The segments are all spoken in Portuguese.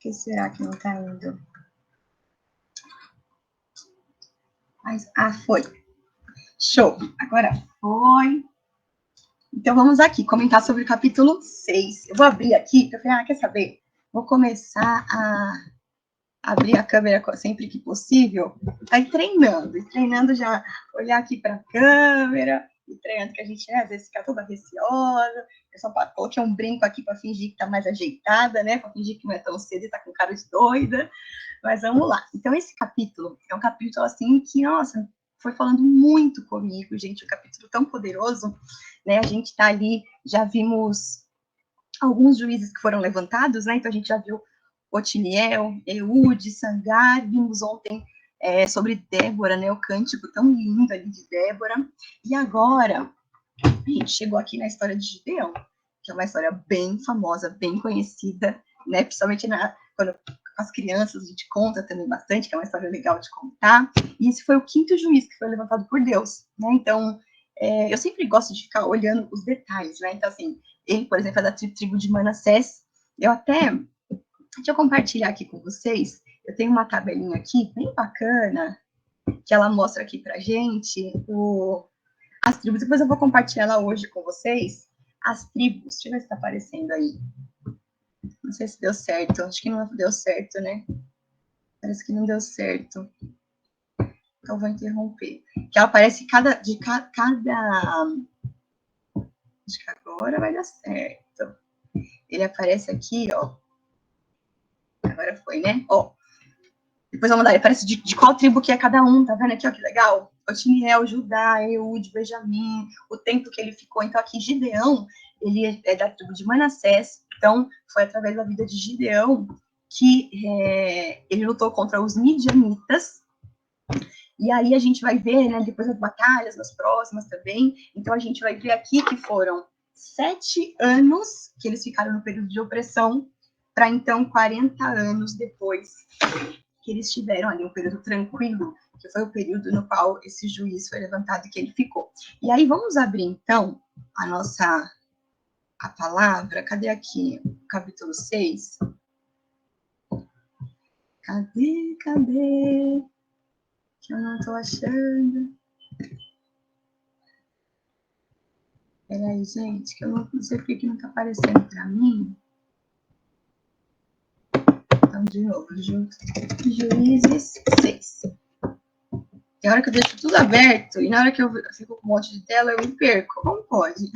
que será que não está indo? Mas, foi. Show. Agora foi. Então, vamos aqui comentar sobre o capítulo 6. Eu vou abrir aqui, porque eu falei, quer saber? Vou começar a abrir a câmera sempre que possível, aí treinando já, olhar aqui para a câmera, e treinando que a gente, às vezes, fica toda receosa. Eu só coloquei um brinco aqui para fingir que está mais ajeitada, né? Para fingir que não é tão cedo e está com cara de doida. Mas vamos lá. Então, esse capítulo é um capítulo, assim, que, nossa, foi falando muito comigo, gente, um capítulo tão poderoso, né? A gente está ali, já vimos alguns juízes que foram levantados, né? Então, a gente já viu Otiniel, Eude, Sangar, vimos ontem sobre Débora, né? O cântico tão lindo ali de Débora. E agora, a gente chegou aqui na história de Gideão, que é uma história bem famosa, bem conhecida, né? Principalmente quando as crianças a gente conta também bastante, que é uma história legal de contar. E esse foi o 5º juiz que foi levantado por Deus, né? Então, eu sempre gosto de ficar olhando os detalhes, né? Então, assim, ele, por exemplo, é da tribo de Manassés. Deixa eu compartilhar aqui com vocês. Eu tenho uma tabelinha aqui, bem bacana, que ela mostra aqui pra gente as tribos. Depois eu vou compartilhar ela hoje com vocês. As tribos. Deixa eu ver se tá aparecendo aí. Não sei se deu certo. Acho que não deu certo, né? Parece que não deu certo. Então, vou interromper. Que ela aparece cada... Acho que agora vai dar certo. Ele aparece aqui, ó. Agora foi, né? Ó. Depois vamos dar. Ele aparece de qual tribo que é cada um. Tá vendo aqui, ó? Que legal. Otiniel, Judá, Eude, Benjamim. O tempo que ele ficou. Então, aqui, Gideão, ele é da tribo de Manassés. Então, foi através da vida de Gideão que ele lutou contra os midianitas. E aí a gente vai ver, né, depois das batalhas, nas próximas também. Então a gente vai ver aqui que foram 7 anos que eles ficaram no período de opressão, para então 40 anos depois que eles tiveram ali um período tranquilo, que foi o período no qual esse juiz foi levantado e que ele ficou. E aí vamos abrir então a palavra. Cadê aqui? Capítulo 6. Cadê? Que eu não tô achando. Peraí, gente, que eu não sei porque que não tá aparecendo para mim. Então, de novo, Juízes 6. Tem hora que eu deixo tudo aberto e na hora que eu fico com um monte de tela, eu me perco. Como pode?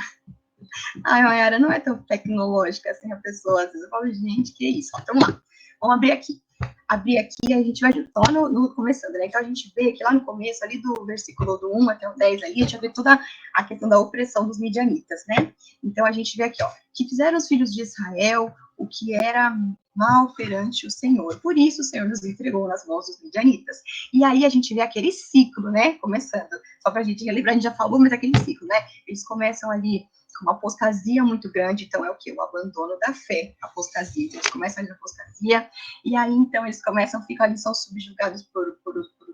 Ai, Mayara, não é tão tecnológica assim a pessoa. Às vezes eu falo, gente, que isso? Então, vamos lá. Vamos abrir aqui. Abrir aqui, a gente vai só no começando, né? Então, a gente vê que lá no começo, ali do versículo do 1 até o 10, ali, a gente vai ver toda a questão da opressão dos midianitas, né? Então, a gente vê aqui, ó, que fizeram os filhos de Israel o que era mal perante o Senhor. Por isso, o Senhor nos entregou nas mãos dos midianitas. E aí, a gente vê aquele ciclo, né? Começando. Só pra gente relembrar, a gente já falou, mas aquele ciclo, né? Eles começam ali uma apostasia muito grande, então é o que? O abandono da fé, apostasia. Então, eles começam ali na apostasia, e aí, então, eles ficam ali, são subjugados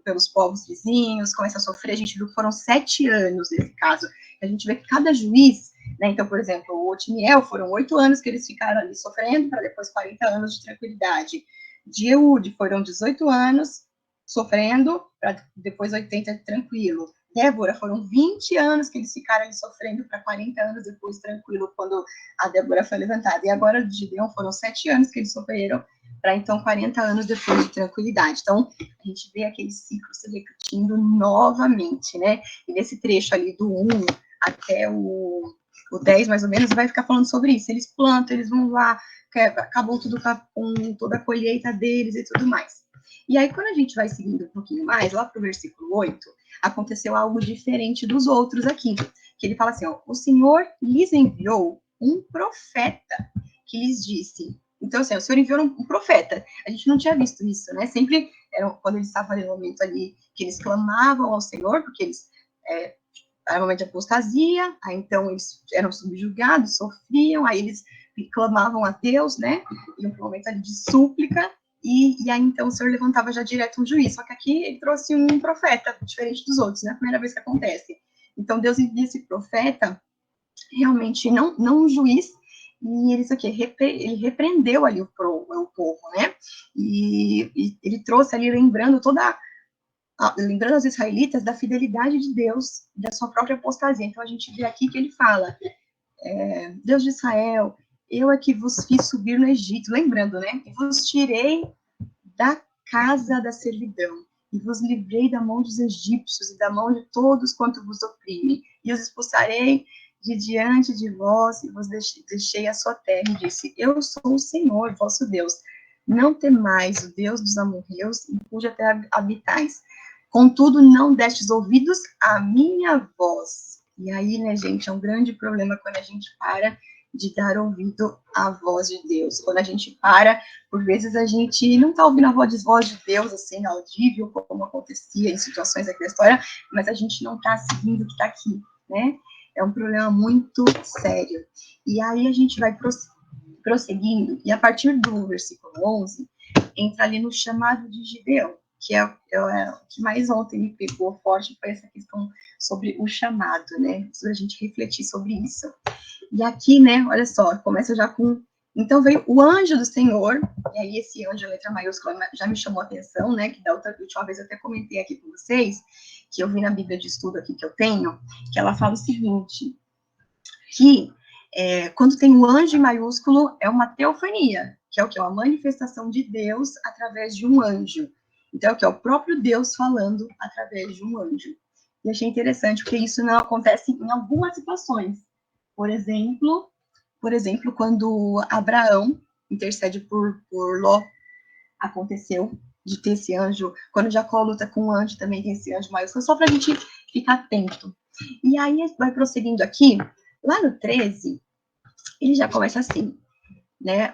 pelos povos vizinhos, começam a sofrer. A gente viu que foram 7 anos nesse caso. A gente vê que cada juiz, né, então, por exemplo, o Otiniel, foram 8 anos que eles ficaram ali sofrendo, para depois 40 anos de tranquilidade. De Eude, foram 18 anos sofrendo, para depois 80 tranquilo. Débora, foram 20 anos que eles ficaram ali sofrendo para 40 anos depois tranquilo, quando a Débora foi levantada. E agora, de Gideão, foram 7 anos que eles sofreram para, então, 40 anos depois de tranquilidade. Então, a gente vê aquele ciclo se repetindo novamente, né? E nesse trecho ali do 1 até o 10, mais ou menos, vai ficar falando sobre isso. Eles plantam, eles vão lá, acabam tudo com toda a colheita deles e tudo mais. E aí, quando a gente vai seguindo um pouquinho mais, lá para o versículo 8, aconteceu algo diferente dos outros aqui, que ele fala assim, ó, o Senhor lhes enviou um profeta que lhes disse. Então, assim, o Senhor enviou um profeta. A gente não tinha visto isso, né? Sempre, quando eles estavam no momento ali, que eles clamavam ao Senhor, porque eles era um momento de apostasia, aí então eles eram subjugados, sofriam, aí eles clamavam a Deus, né? E um momento ali de súplica, e aí, então, o Senhor levantava já direto um juiz. Só que aqui ele trouxe um profeta, diferente dos outros, né? A primeira vez que acontece. Então, Deus envia esse profeta, realmente, não um juiz, e ele repreendeu ali o povo, né? E ele trouxe ali, lembrando aos israelitas da fidelidade de Deus, da sua própria apostasia. Então, a gente vê aqui que ele fala, Deus de Israel, eu é que vos fiz subir no Egito, lembrando, né? E vos tirei da casa da servidão, e vos livrei da mão dos egípcios e da mão de todos quanto vos oprimem, e os expulsarei de diante de vós, e vos deixei a sua terra, e disse, eu sou o Senhor, vosso Deus, não temais o Deus dos amorreus, em cuja terra habitais, contudo, não destes ouvidos à minha voz. E aí, né, gente, é um grande problema quando a gente para de dar ouvido à voz de Deus. Quando a gente para, por vezes a gente não está ouvindo a voz de Deus, assim, audível, como acontecia em situações aqui da história, mas a gente não está seguindo o que está aqui, né? É um problema muito sério. E aí a gente vai prosseguindo, e a partir do versículo 11, entra ali no chamado de Gideão, que é o que mais ontem me pegou forte, foi essa questão sobre o chamado, né? Sobre a gente refletir sobre isso. E aqui, né, olha só, começa já com... Então veio o anjo do Senhor, e aí esse anjo, a letra maiúscula, já me chamou a atenção, né, que da última vez eu até comentei aqui com vocês, que eu vi na Bíblia de estudo aqui que eu tenho, que ela fala o seguinte, que quando tem um anjo em maiúsculo, é uma teofania, que é o que? Uma manifestação de Deus através de um anjo. Então, é o que? É o próprio Deus falando através de um anjo. E achei interessante, porque isso não acontece em algumas situações. Por exemplo, quando Abraão intercede por Ló, aconteceu de ter esse anjo. Quando Jacó luta com o anjo, também tem esse anjo maiúsculo, só para a gente ficar atento. E aí, vai prosseguindo aqui, lá no 13, ele já começa assim, né?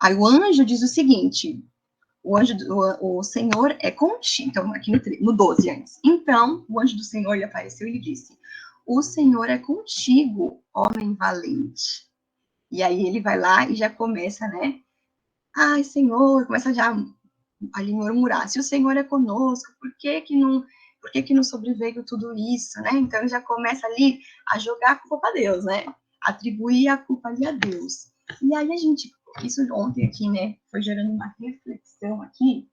Aí o anjo diz o seguinte, o Senhor é contigo, então aqui no 12 antes. Então, o anjo do Senhor lhe apareceu e lhe disse, o Senhor é contigo, homem valente. E aí ele vai lá e já começa, né? Ai, Senhor, começa já ali murmurar, se o Senhor é conosco, por que não sobreveio tudo isso, né? Então ele já começa ali a jogar a culpa para Deus, né? Atribuir a culpa ali a Deus. E aí isso ontem aqui, né, foi gerando uma reflexão aqui,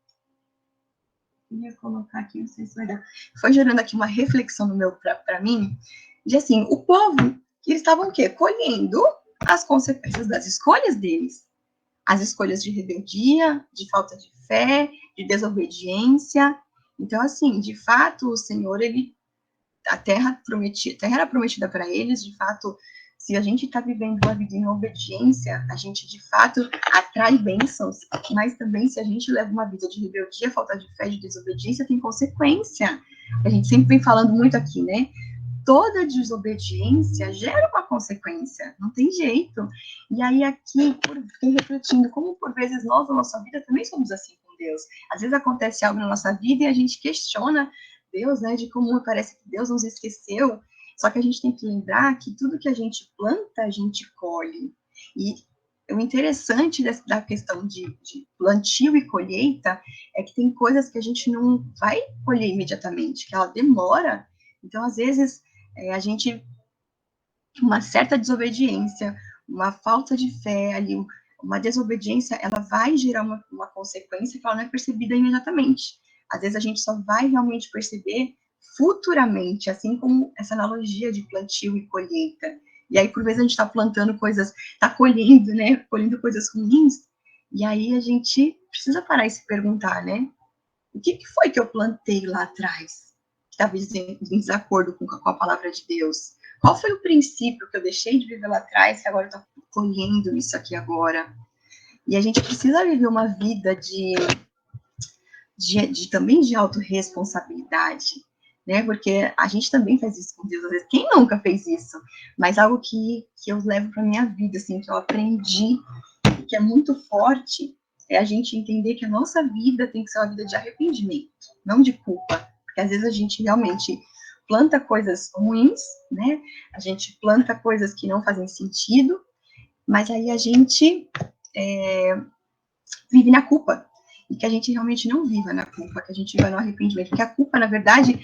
eu ia colocar aqui, não sei se vai dar, foi gerando aqui uma reflexão no meu, para mim, de assim, o povo, que eles estavam o quê? Colhendo as consequências das escolhas deles, as escolhas de rebeldia, de falta de fé, de desobediência. Então, assim, de fato, o Senhor, a terra era prometida para eles, de fato, se a gente está vivendo uma vida em obediência, a gente, de fato, atrai bênçãos, mas também, se a gente leva uma vida de rebeldia, falta de fé, de desobediência, tem consequência. A gente sempre vem falando muito aqui, né? Toda desobediência gera uma consequência, não tem jeito. E aí aqui, fiquei refletindo, como por vezes nós, na nossa vida, também somos assim com Deus. Às vezes acontece algo na nossa vida e a gente questiona Deus, né, de como parece que Deus nos esqueceu, só que a gente tem que lembrar que tudo que a gente planta, a gente colhe. E o interessante da questão de plantio e colheita é que tem coisas que a gente não vai colher imediatamente, que ela demora. Então, às vezes, a gente, uma certa desobediência, uma falta de fé ali, uma desobediência, ela vai gerar uma consequência que ela não é percebida imediatamente. Às vezes a gente só vai realmente perceber futuramente, assim como essa analogia de plantio e colheita. E aí, por vezes, a gente está plantando coisas, está colhendo, né? Colhendo coisas ruins, e aí a gente precisa parar e se perguntar, né? O que foi que eu plantei lá atrás? Que estava em desacordo com a palavra de Deus? Qual foi o princípio que eu deixei de viver lá atrás, que agora eu estou colhendo isso aqui agora? E a gente precisa viver uma vida também de autorresponsabilidade, né? Porque a gente também faz isso com Deus, às vezes. Quem nunca fez isso? Mas algo que eu levo para minha vida, assim, que eu aprendi, que é muito forte, é a gente entender que a nossa vida tem que ser uma vida de arrependimento, não de culpa. Porque às vezes a gente realmente planta coisas ruins, né? A gente planta coisas que não fazem sentido, mas aí a gente vive na culpa. E que a gente realmente não viva na culpa, que a gente viva no arrependimento. Porque a culpa, na verdade,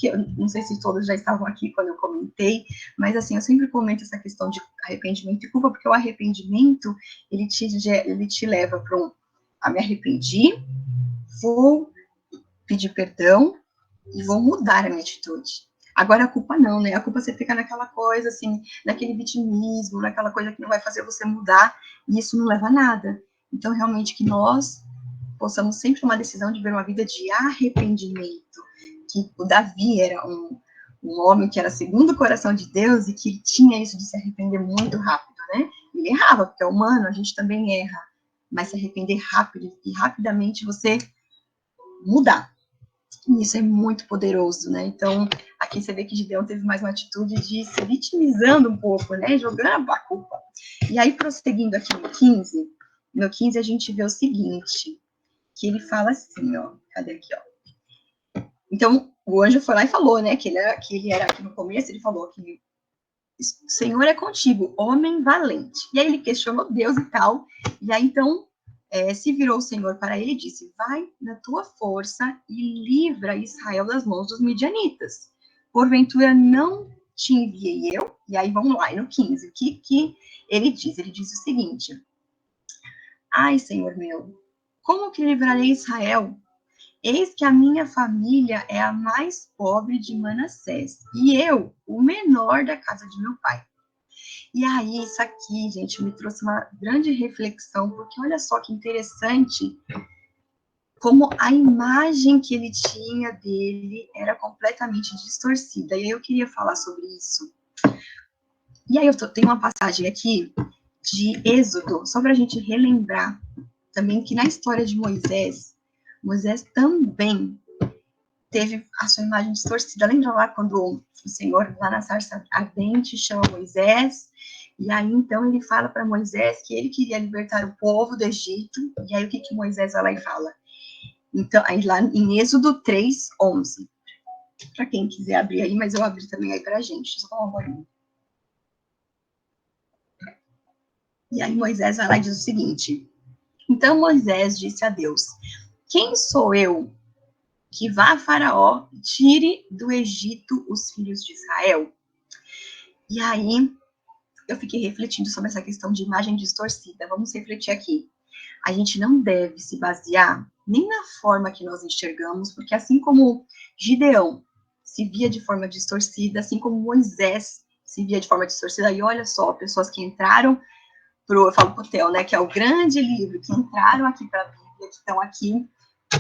eu não sei se todos já estavam aqui quando eu comentei, mas assim, eu sempre comento essa questão de arrependimento e culpa, porque o arrependimento, ele te leva para me arrependi, vou pedir perdão e vou mudar a minha atitude. Agora a culpa não, né? A culpa você fica naquela coisa, assim, naquele vitimismo, naquela coisa que não vai fazer você mudar, e isso não leva a nada. Então, realmente, que nós possamos sempre tomar a decisão de ver uma vida de arrependimento. Que o Davi era um homem que era segundo o coração de Deus e que tinha isso de se arrepender muito rápido, né? Ele errava, porque é humano, a gente também erra, mas se arrepender rápido e rapidamente você mudar. E isso é muito poderoso, né? Então, aqui você vê que Gideão teve mais uma atitude de se vitimizando um pouco, né? Jogando a culpa. E aí, prosseguindo aqui no 15 a gente vê o seguinte, que ele fala assim, ó, cadê aqui, ó? Então, o anjo foi lá e falou, né, que ele era aqui no começo, ele falou que o Senhor é contigo, homem valente. E aí ele questionou Deus e tal, e aí então se virou o Senhor para ele e disse, vai na tua força e livra Israel das mãos dos midianitas. Porventura não te enviei eu? E aí vamos lá, no 15, o que ele diz? Ele diz o seguinte, ai, Senhor meu, como que livrarei Israel? Eis que a minha família é a mais pobre de Manassés, e eu, o menor da casa de meu pai. E aí, isso aqui, gente, me trouxe uma grande reflexão, porque olha só que interessante como a imagem que ele tinha dele era completamente distorcida. E aí eu queria falar sobre isso. E aí eu tenho uma passagem aqui de Êxodo, só para a gente relembrar também que na história de Moisés também teve a sua imagem distorcida. Lembra lá quando o Senhor, lá na sarça ardente, chama Moisés, e aí então ele fala para Moisés que ele queria libertar o povo do Egito, e aí o que Moisés vai lá e fala? Então, aí lá em Êxodo 3:11, para quem quiser abrir aí, mas eu abri também aí para a gente, só tomar um banho. E aí Moisés vai lá e diz o seguinte, então Moisés disse a Deus, quem sou eu que vá a Faraó e tire do Egito os filhos de Israel? E aí, eu fiquei refletindo sobre essa questão de imagem distorcida. Vamos refletir aqui. A gente não deve se basear nem na forma que nós enxergamos, porque assim como Gideão se via de forma distorcida, assim como Moisés se via de forma distorcida, e olha só, pessoas que entraram eu falo pro Theo, né, que é o grande livro, que entraram aqui para a Bíblia, que estão aqui,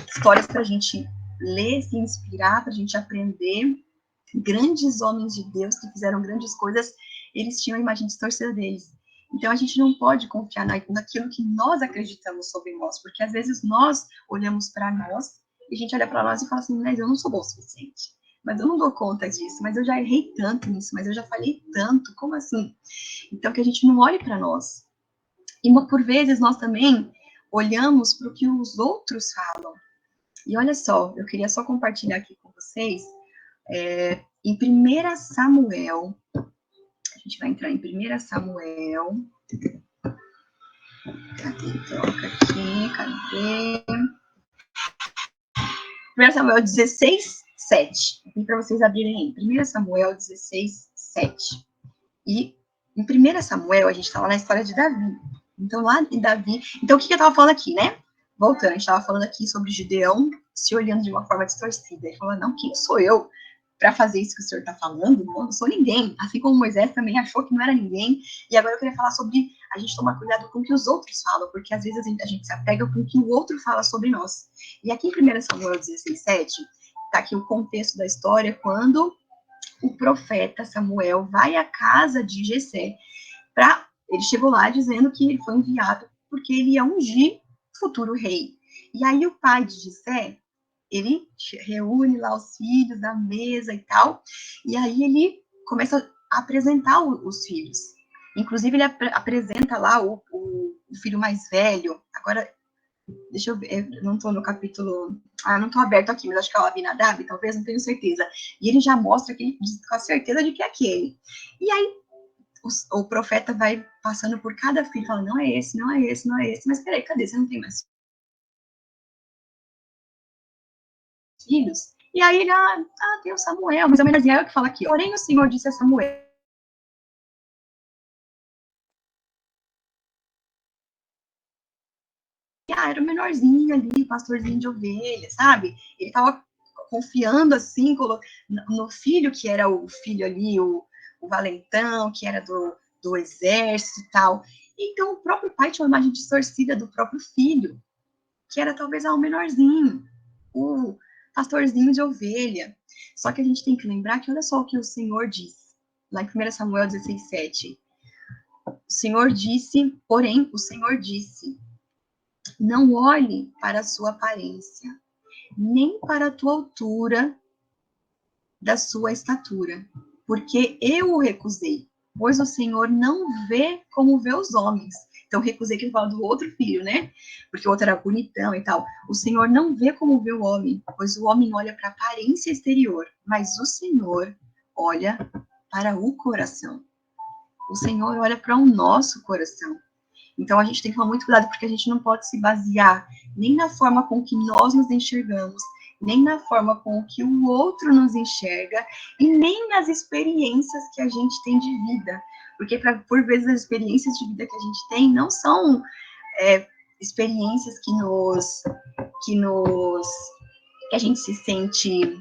histórias para a gente ler, se inspirar, para a gente aprender. Grandes homens de Deus que fizeram grandes coisas, eles tinham a imagem distorcida deles. Então, a gente não pode confiar naquilo que nós acreditamos sobre nós, porque às vezes nós olhamos para nós, e a gente olha para nós e fala assim, mas eu não sou bom o suficiente, mas eu não dou conta disso, mas eu já errei tanto nisso, mas eu já falei tanto, como assim? Então, que a gente não olhe para nós. E por vezes nós também olhamos para o que os outros falam. E olha só, eu queria só compartilhar aqui com vocês, em 1 Samuel, a gente vai entrar em 1 Samuel, cadê? Troca aqui, cadê? 1 Samuel 16, 7. E para vocês abrirem aí, 1 Samuel 16, 7. E em 1 Samuel, a gente está lá na história de Davi. Então, lá em Davi... Então, o que eu estava falando aqui, né? Voltando, a gente estava falando aqui sobre Gideão se olhando de uma forma distorcida. Ele falou, não, quem sou eu para fazer isso que o senhor está falando? Eu não sou ninguém. Assim como Moisés também achou que não era ninguém. E agora eu queria falar sobre a gente tomar cuidado com o que os outros falam, porque às vezes a gente se apega com o que o outro fala sobre nós. E aqui em 1 Samuel 16, 7, está aqui o contexto da história, quando o profeta Samuel vai à casa de Jessé ele chegou lá dizendo que ele foi enviado porque ele ia ungir o futuro rei. E aí o pai de Jessé, ele reúne lá os filhos da mesa e tal, e aí ele começa a apresentar os filhos. Inclusive ele apresenta lá o filho mais velho. Agora, deixa eu ver, eu não estou no capítulo... não estou aberto aqui, mas acho que é o Abinadab, talvez, não tenho certeza. E ele já mostra que ele diz com a certeza de que é aquele. E aí o profeta vai passando por cada filho, falando, não é esse, não é esse, não é esse, mas peraí, cadê? Você não tem mais filhos? E aí ele, tem o Samuel, mas é o menorzinho que fala aqui. Porém, o Senhor disse a Samuel. Era o menorzinho ali, pastorzinho de ovelhas, sabe? Ele tava confiando, assim, no filho, que era o filho ali, o valentão, que era do exército e tal. Então, o próprio pai tinha uma imagem distorcida do próprio filho, que era talvez o menorzinho, o pastorzinho de ovelha. Só que a gente tem que lembrar que olha só o que o Senhor diz, lá em 1 Samuel 16:7. O Senhor disse, porém, o Senhor disse, não olhe para a sua aparência, nem para a tua altura da sua estatura, porque eu o recusei, pois o Senhor não vê como vê os homens. Então, recusei que ele fala do outro filho, né? Porque o outro era bonitão e tal. O Senhor não vê como vê o homem, pois o homem olha para a aparência exterior, mas o Senhor olha para o coração. O Senhor olha para o nosso coração. Então, a gente tem que tomar muito cuidado, porque a gente não pode se basear nem na forma com que nós nos enxergamos, nem na forma com que o outro nos enxerga, e nem nas experiências que a gente tem de vida. Porque, por vezes, as experiências de vida que a gente tem não são experiências que a gente se sente,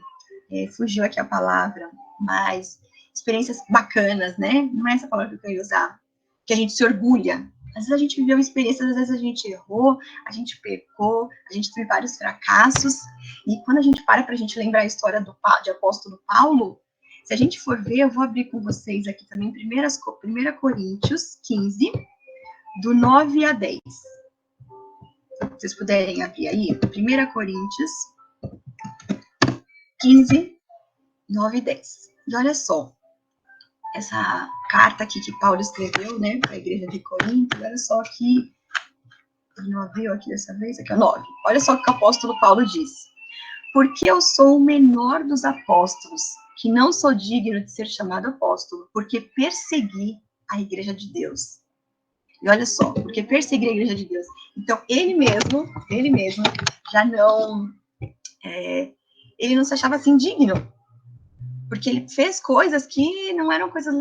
fugiu aqui a palavra, mas experiências bacanas, né? Não é essa palavra que eu queria usar, que a gente se orgulha. Às vezes a gente viveu experiências, às vezes a gente errou, a gente pecou, a gente teve vários fracassos, e quando a gente para a gente lembrar a história de apóstolo Paulo, se a gente for ver, eu vou abrir com vocês aqui também, 1 Coríntios 15, do 9 a 10. Se vocês puderem abrir aí, 1 Coríntios 15, 9 e 10. E olha só, essa carta aqui que Paulo escreveu, né, para a igreja de Corinto, olha só que não abriu aqui dessa vez, aqui é 9. Olha só o que o apóstolo Paulo diz. Porque eu sou o menor dos apóstolos, que não sou digno de ser chamado apóstolo, porque persegui a igreja de Deus. E olha só, porque persegui a igreja de Deus. Então, ele mesmo, já não, ele não se achava assim digno, porque ele fez coisas que não eram coisas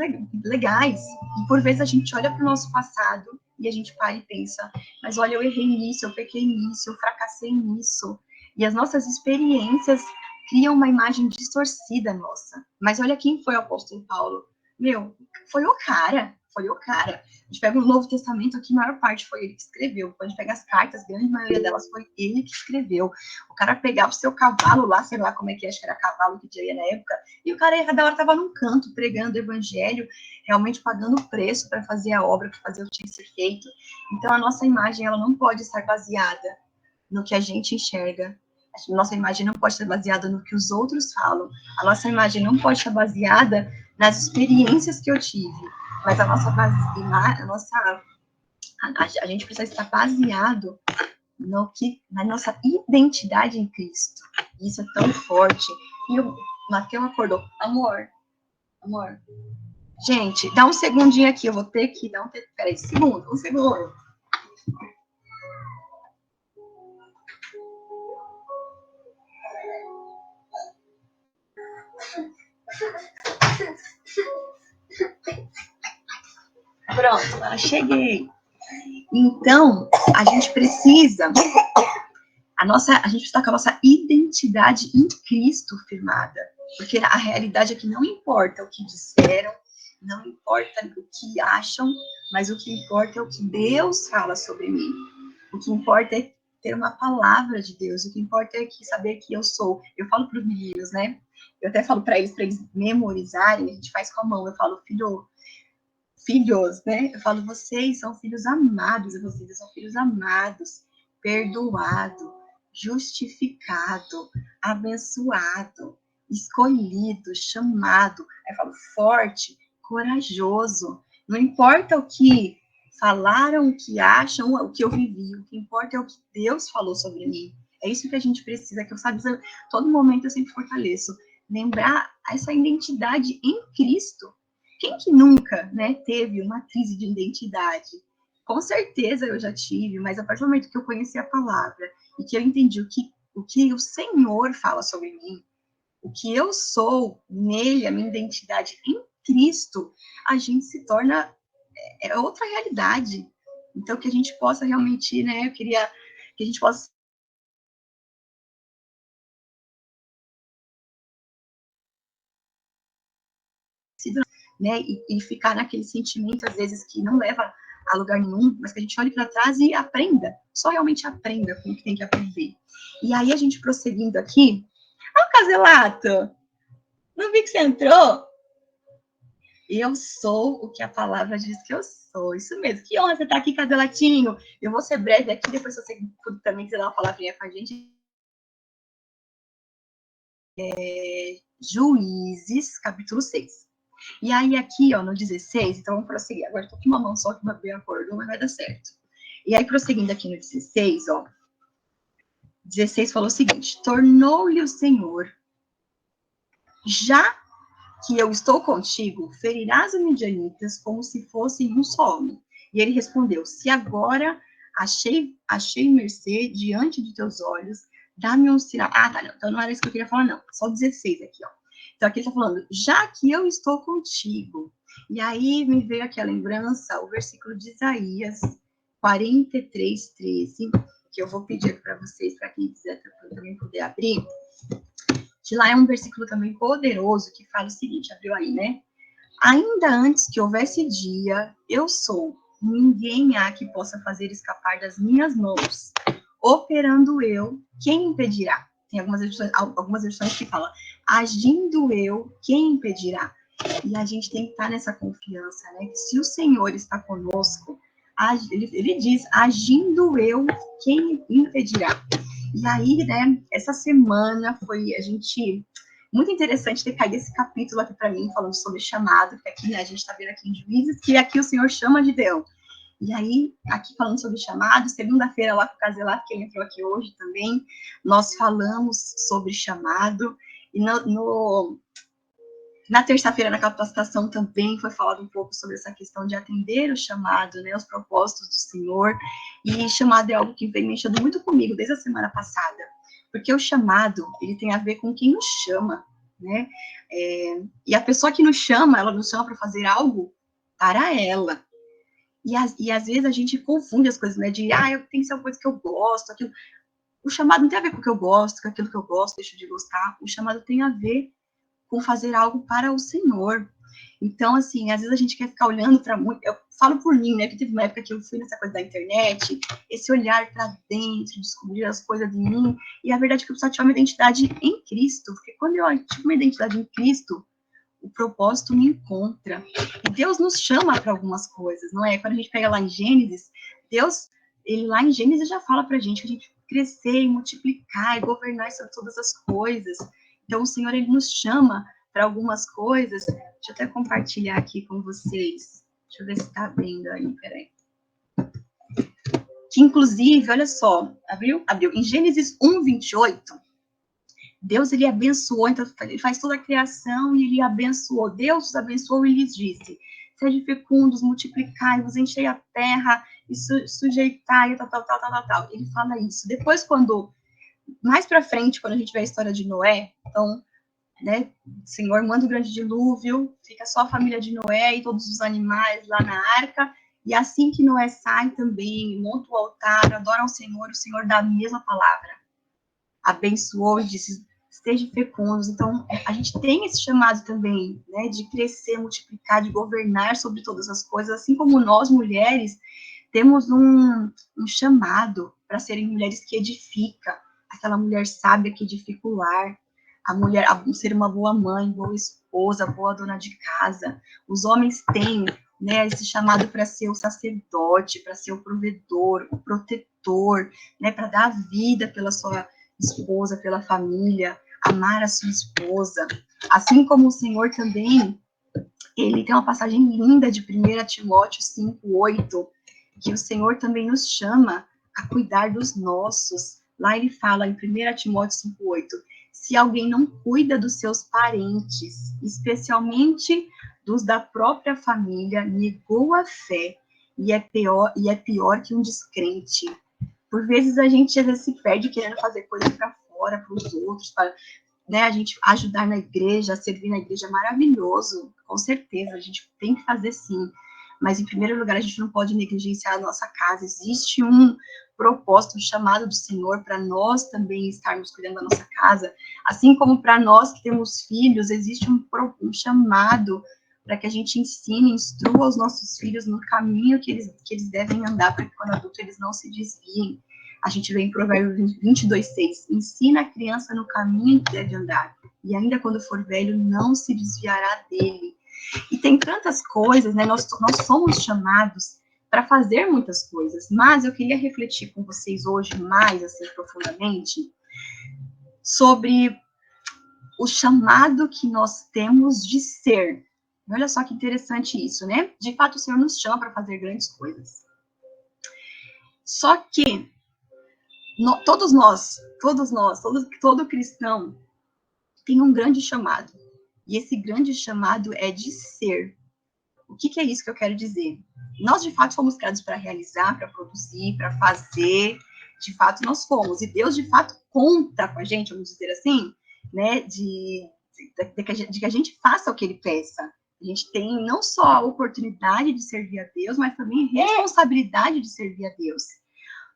legais. E por vezes a gente olha para o nosso passado e a gente para e pensa, mas olha, eu errei nisso, eu pequei nisso, eu fracassei nisso. E as nossas experiências criam uma imagem distorcida nossa. Mas olha quem foi o apóstolo Paulo. Meu, foi o cara. A gente pega o Novo Testamento aqui, a maior parte foi ele que escreveu. Quando a gente pega as cartas, a grande maioria delas foi ele que escreveu. O cara pegava o seu cavalo lá, sei lá como é que é, acho que era cavalo que tinha na época, e o cara, cada hora, estava num canto, pregando o evangelho, realmente pagando preço para fazer a obra, para fazer o que tinha que ser feito. Então, a nossa imagem, ela não pode estar baseada no que a gente enxerga. A nossa imagem não pode estar baseada no que os outros falam. A nossa imagem não pode estar baseada nas experiências que eu tive. Mas a gente precisa estar baseado na nossa identidade em Cristo. Isso é tão forte. E o Mateus acordou. Amor. Gente, dá um segundinho aqui. Eu vou ter que dar peraí, um segundo. Pronto, agora cheguei. Então, a gente precisa está com a nossa identidade em Cristo firmada. Porque a realidade é que não importa o que disseram, não importa o que acham, mas o que importa é o que Deus fala sobre mim. O que importa é ter uma palavra de Deus. O que importa é saber que eu sou. Eu falo para os meninos, né? Eu até falo para eles memorizarem, a gente faz com a mão. Eu falo, filhos, né? Eu falo, vocês são filhos amados, vocês são filhos amados, perdoado, justificado, abençoado, escolhido, chamado. Aí eu falo, forte, corajoso. Não importa o que falaram, o que acham, o que eu vivi, o que importa é o que Deus falou sobre mim. É isso que a gente precisa, que eu sabe, todo momento eu sempre fortaleço. Lembrar essa identidade em Cristo. Quem que nunca, né, teve uma crise de identidade? Com certeza eu já tive, mas a partir do momento que eu conheci a palavra e que eu entendi o que o Senhor fala sobre mim, o que eu sou nele, a minha identidade em Cristo, a gente se torna outra realidade. Então, que a gente possa realmente, né, eu queria que a gente possa né, e ficar naquele sentimento, às vezes, que não leva a lugar nenhum, mas que a gente olhe para trás e aprenda, só realmente aprenda com o que tem que aprender. E aí, a gente prosseguindo aqui, Caselato, não vi que você entrou? Eu sou o que a palavra diz que eu sou. Isso mesmo. Que honra você estar aqui, Caselatinho. Eu vou ser breve aqui, depois se você também quiser dar uma palavrinha com a gente. Juízes, capítulo 6. E aí, aqui, ó, no 16, então vamos prosseguir. Agora estou com uma mão só que uma bem acordou, mas vai dar certo. E aí, prosseguindo aqui no 16, ó. 16 falou o seguinte: tornou-lhe o Senhor, já que eu estou contigo, ferirás os midianitas como se fossem um só homem. E ele respondeu: se agora achei mercê diante de teus olhos, dá-me um sinal. Ah, tá, não, então não era isso que eu queria falar, não. Só 16 aqui, ó. Então aqui ele está falando: já que eu estou contigo. E aí me veio aqui a lembrança, o versículo de Isaías 43, 13, que eu vou pedir para vocês, para quem quiser também poder abrir. De lá é um versículo também poderoso que fala o seguinte, abriu aí, né? Ainda antes que houvesse dia, eu sou. Ninguém há que possa fazer escapar das minhas mãos. Operando eu, quem impedirá? Tem algumas versões que falam, agindo eu, quem impedirá? E a gente tem que estar nessa confiança, né? Que se o Senhor está conosco, ele diz, agindo eu, quem impedirá? E aí, né, essa semana foi muito interessante ter caído esse capítulo aqui para mim, falando sobre chamado, porque aqui, né, a gente está vendo aqui em Juízes, que aqui o Senhor chama de Deus. E aí, aqui falando sobre chamado, segunda-feira lá com o Caselato, que entrou aqui hoje também, nós falamos sobre chamado, e na terça-feira, na capacitação, também foi falado um pouco sobre essa questão de atender o chamado, né, os propósitos do Senhor, e chamado é algo que vem mexendo muito comigo desde a semana passada, porque o chamado, ele tem a ver com quem nos chama, né, e a pessoa que nos chama, ela nos chama para fazer algo para ela, e às vezes a gente confunde as coisas, né, tem que ser uma coisa que eu gosto, aquilo. O chamado não tem a ver com o que eu gosto, com aquilo que eu gosto, deixo de gostar, o chamado tem a ver com fazer algo para o Senhor. Então, assim, às vezes a gente quer ficar olhando para muito. Eu falo por mim, né? Que teve uma época que eu fui nessa coisa da internet, esse olhar para dentro, descobrir as coisas de mim. E a verdade é que eu preciso tiver uma identidade em Cristo, porque quando eu tive uma identidade em Cristo, o propósito me encontra. E Deus nos chama para algumas coisas, não é? Quando a gente pega lá em Gênesis, Deus, ele lá em Gênesis já fala para a gente que a gente crescer e multiplicar e governar sobre todas as coisas. Então, o Senhor, ele nos chama para algumas coisas. Deixa eu até compartilhar aqui com vocês. Deixa eu ver se está vendo aí, peraí. Que, inclusive, olha só, abriu? Em Gênesis 1, 28, Deus, ele abençoou, então ele faz toda a criação e ele abençoou. Deus os abençoou e lhes disse, sede fecundos, multiplicai-vos, enchei a terra e sujeitai, tal. Ele fala isso. Depois, mais para frente, quando a gente vê a história de Noé, então, né, o Senhor manda o grande dilúvio, fica só a família de Noé e todos os animais lá na arca, e assim que Noé sai também, monta o altar, adora ao Senhor, o Senhor dá a mesma palavra. Abençoou e disse, esteja fecundos. Então, a gente tem esse chamado também, né, de crescer, multiplicar, de governar sobre todas as coisas, assim como nós, mulheres, temos um chamado para serem mulheres que edificam, aquela mulher sábia que edifica o lar, ser uma boa mãe, boa esposa, boa dona de casa. Os homens têm, né, esse chamado para ser o sacerdote, para ser o provedor, o protetor, né, para dar a vida pela sua esposa, pela família, amar a sua esposa. Assim como o Senhor também, ele tem uma passagem linda de 1 Timóteo 5:8, que o Senhor também nos chama a cuidar dos nossos. Lá ele fala em 1 Timóteo 5:8, se alguém não cuida dos seus parentes, especialmente dos da própria família, negou a fé e é pior que um descrente. Por vezes a gente às vezes se perde querendo fazer coisas para fora, para os outros, né, a gente ajudar na igreja, servir na igreja é maravilhoso, com certeza, a gente tem que fazer sim. Mas, em primeiro lugar, a gente não pode negligenciar a nossa casa. Existe um propósito, um chamado do Senhor para nós também estarmos cuidando da nossa casa. Assim como para nós que temos filhos, existe um chamado para que a gente ensine, instrua os nossos filhos no caminho que eles devem andar, para que quando adulto eles não se desviem. A gente vê em Provérbios 22:6, ensina a criança no caminho que deve andar, e ainda quando for velho, não se desviará dele. E tem tantas coisas, né? Nós somos chamados para fazer muitas coisas, mas eu queria refletir com vocês hoje mais, assim, profundamente, sobre o chamado que nós temos de ser. Olha só que interessante isso, né? De fato, o Senhor nos chama para fazer grandes coisas. Só que todo cristão tem um grande chamado. E esse grande chamado é de ser. O que é isso que eu quero dizer? Nós, de fato, fomos criados para realizar, para produzir, para fazer. De fato, nós fomos. E Deus, de fato, conta com a gente, vamos dizer assim, né? De que a gente faça o que Ele peça. A gente tem não só a oportunidade de servir a Deus, mas também a responsabilidade de servir a Deus.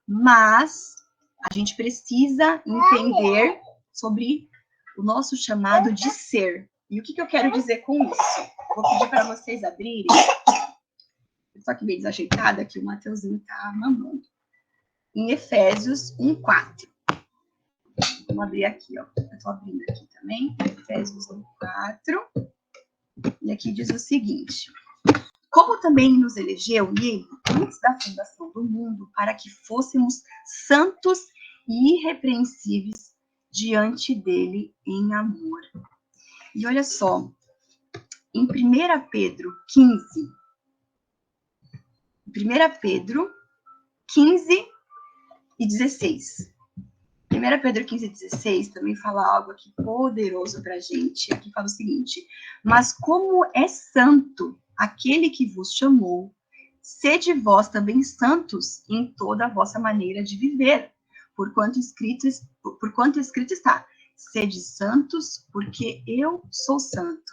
Mas a gente precisa entender sobre o nosso chamado de ser. E o que eu quero dizer com isso? Vou pedir para vocês abrirem. Só que bem desajeitada, que o Mateuzinho está mamando. Em Efésios 1:4. Vamos abrir aqui, ó. Eu estou abrindo aqui também. Efésios 1:4. E aqui diz o seguinte: como também nos elegeu nele antes da fundação do mundo, para que fôssemos santos e irrepreensíveis diante dele em amor. E olha só, em 1 Pedro 15, 1 Pedro 15 e 16. 1 Pedro 15 e 16 também fala algo aqui poderoso para a gente. Aqui fala o seguinte: mas como é santo aquele que vos chamou, sede vós também santos em toda a vossa maneira de viver, porquanto escrito está, sede santos, porque eu sou santo.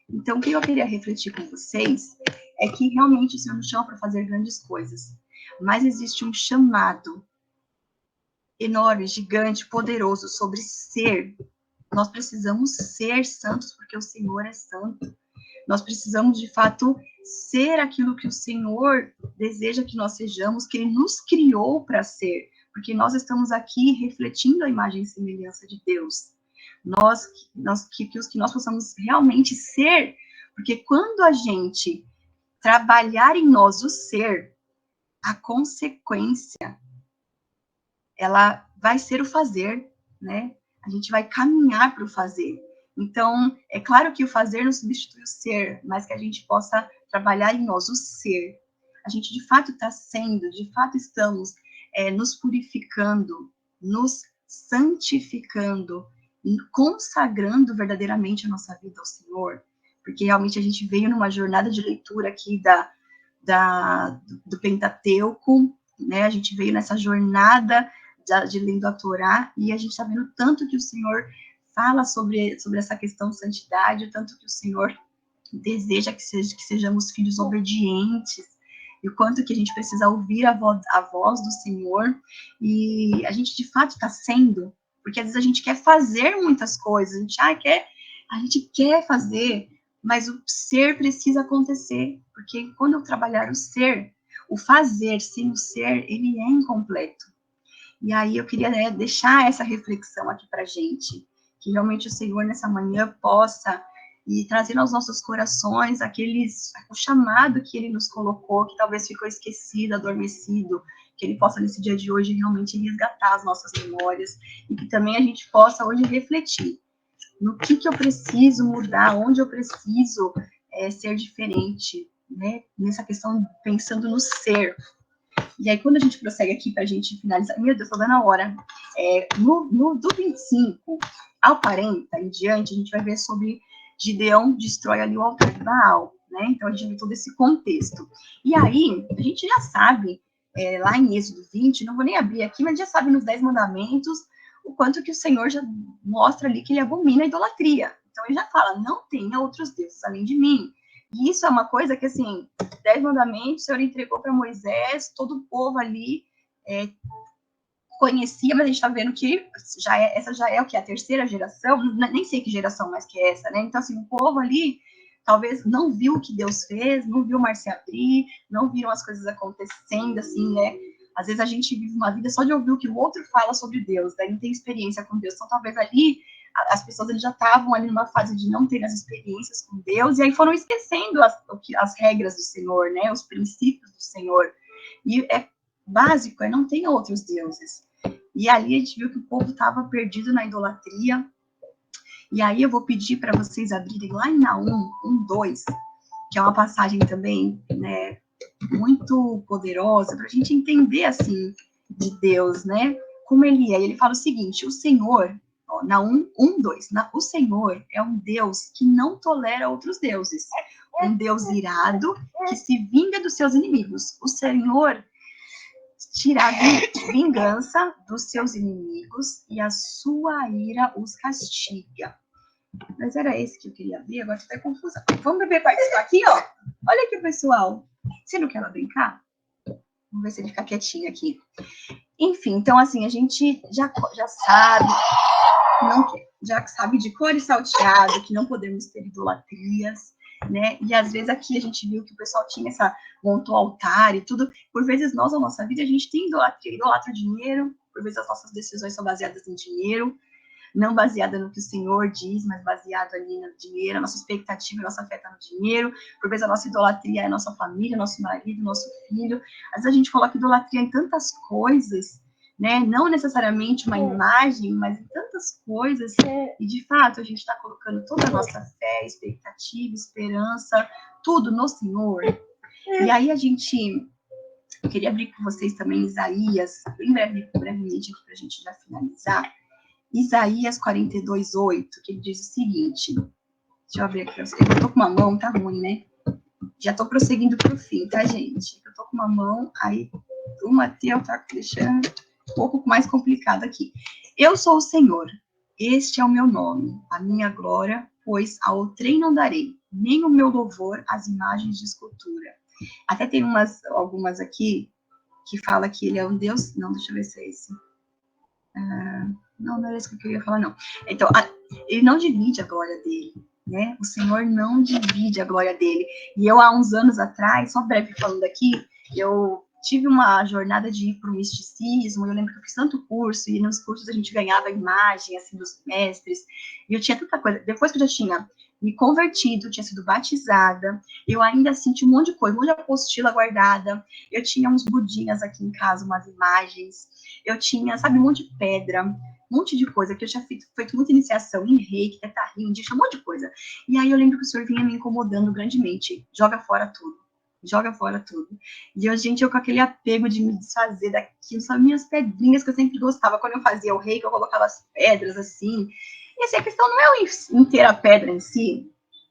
Então, o que eu queria refletir com vocês é que realmente o Senhor nos chama para fazer grandes coisas, mas existe um chamado enorme, gigante, poderoso sobre ser. Nós precisamos ser santos porque o Senhor é santo. Nós precisamos, de fato, ser aquilo que o Senhor deseja que nós sejamos, que Ele nos criou para ser, porque nós estamos aqui refletindo a imagem e semelhança de Deus. Que nós possamos realmente ser, porque quando a gente trabalhar em nós o ser, a consequência, ela vai ser o fazer, né? A gente vai caminhar para o fazer. Então, é claro que o fazer não substitui o ser, mas que a gente possa trabalhar em nós o ser. A gente, de fato, está sendo, de fato, estamos nos purificando, nos santificando, consagrando verdadeiramente a nossa vida ao Senhor, porque realmente a gente veio numa jornada de leitura aqui do Pentateuco, né? A gente veio nessa jornada de lendo a Torá, e a gente está vendo tanto que o Senhor fala sobre essa questão de santidade, o tanto que o Senhor deseja que sejamos filhos obedientes, e o quanto que a gente precisa ouvir a voz do Senhor, e a gente de fato está sendo, porque às vezes a gente quer fazer muitas coisas, a gente quer fazer, mas o ser precisa acontecer, porque quando eu trabalhar o ser, o fazer sem o ser, ele é incompleto. E aí eu queria deixar essa reflexão aqui para a gente, que realmente o Senhor nessa manhã possa ir trazendo aos nossos corações o chamado que Ele nos colocou, que talvez ficou esquecido, adormecido, que Ele possa nesse dia de hoje realmente resgatar as nossas memórias, e que também a gente possa hoje refletir no que eu preciso mudar, onde eu preciso ser diferente, né? Nessa questão, pensando no ser. E aí, quando a gente prossegue aqui para a gente finalizar, meu Deus, estou dando a hora. Do 25 ao 40 em diante, a gente vai ver sobre Gideão destrói ali o altar de Baal, né? Então, a gente vê todo esse contexto. E aí, a gente já sabe, lá em Êxodo 20, não vou nem abrir aqui, mas já sabe nos 10 mandamentos, o quanto que o Senhor já mostra ali que ele abomina a idolatria. Então ele já fala, não tenha outros deuses além de mim. E isso é uma coisa que, assim, 10 mandamentos, o Senhor entregou para Moisés, todo o povo ali conhecia, mas a gente está vendo que essa já é o que? A terceira geração? Nem sei que geração mais que é essa, né? Então, assim, o povo ali talvez não viu o que Deus fez, não viu o mar se abrir, não viram as coisas acontecendo, assim, né? Às vezes a gente vive uma vida só de ouvir o que o outro fala sobre Deus, daí não tem experiência com Deus. Então, talvez ali, as pessoas já estavam ali numa fase de não ter as experiências com Deus, e aí foram esquecendo as regras do Senhor, né? Os princípios do Senhor. E é básico, não tenha outros deuses. E ali a gente viu que o povo estava perdido na idolatria. E aí eu vou pedir para vocês abrirem lá em Naum 1:2, que é uma passagem também, né, muito poderosa, para a gente entender, assim, de Deus, né, como ele é. Ele fala o seguinte, o Senhor, ó, Naum 1:2, o Senhor é um Deus que não tolera outros deuses, um Deus irado que se vinga dos seus inimigos. O Senhor tira vingança dos seus inimigos e a sua ira os castiga. Mas era esse que eu queria ver, agora estou até confusa. Vamos beber participar aqui, ó. Olha aqui, pessoal. Você não quer ela brincar? Vamos ver se ele fica quietinho aqui. Enfim, então assim, a gente já sabe, já sabe de cor e salteado que não podemos ter idolatrias, né? E às vezes aqui a gente viu que o pessoal montou altar e tudo. Por vezes nós, na nossa vida, a gente tem idolatria, idolatra dinheiro, por vezes as nossas decisões são baseadas em dinheiro, não baseada no que o Senhor diz, mas baseado ali no dinheiro, a nossa expectativa, a nossa fé está no dinheiro. Por vezes a nossa idolatria é a nossa família, nosso marido, nosso filho. Às vezes a gente coloca idolatria em tantas coisas, né? Não necessariamente uma imagem, mas em tantas coisas. E de fato a gente está colocando toda a nossa fé, expectativa, esperança, tudo no Senhor. E aí eu queria abrir com vocês também Isaías, bem brevemente aqui para a gente já finalizar. Isaías 42:8, que ele diz o seguinte, deixa eu abrir aqui, eu tô com uma mão, tá ruim, né? Já tô prosseguindo pro fim, tá, gente? Eu tô com uma mão, aí o Mateus tá deixando um pouco mais complicado aqui. Eu sou o Senhor, este é o meu nome, a minha glória, pois a outrem não darei, nem o meu louvor às imagens de escultura. Até tem algumas aqui que fala que ele é um Deus, não, deixa eu ver se é esse. Não era isso que eu queria falar, não. Então, ele não divide a glória dele, né? O Senhor não divide a glória dele. E eu, há uns anos atrás, só breve falando aqui, eu tive uma jornada de ir para o misticismo, eu lembro que eu fiz tanto curso, e nos cursos a gente ganhava imagem, assim, dos mestres, e eu tinha tanta coisa. Depois que eu já tinha me convertido, tinha sido batizada, eu ainda assim tinha um monte de coisa, um monte de apostila guardada, eu tinha uns budinhas aqui em casa, umas imagens, eu tinha, sabe, um monte de pedra, um monte de coisa, que eu tinha feito muita iniciação em reiki, teta healing, um monte de coisa. E aí eu lembro que o Senhor vinha me incomodando grandemente, joga fora tudo. Joga fora tudo. E eu, gente, eu com aquele apego de me desfazer daquilo, só minhas pedrinhas que eu sempre gostava. Quando eu fazia o reiki, eu colocava as pedras assim. E assim, a questão não é em ter a pedra em si.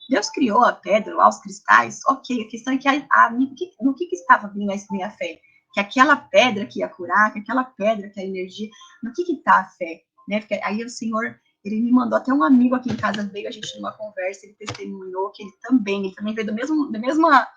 Deus criou a pedra lá, os cristais, ok. A questão é que no que estava vindo a minha fé? Que aquela pedra que ia curar, que aquela pedra que é a energia, no que está a fé? Né? Porque aí o Senhor, ele me mandou, até um amigo aqui em casa veio, a gente numa conversa, ele testemunhou que ele também veio da mesma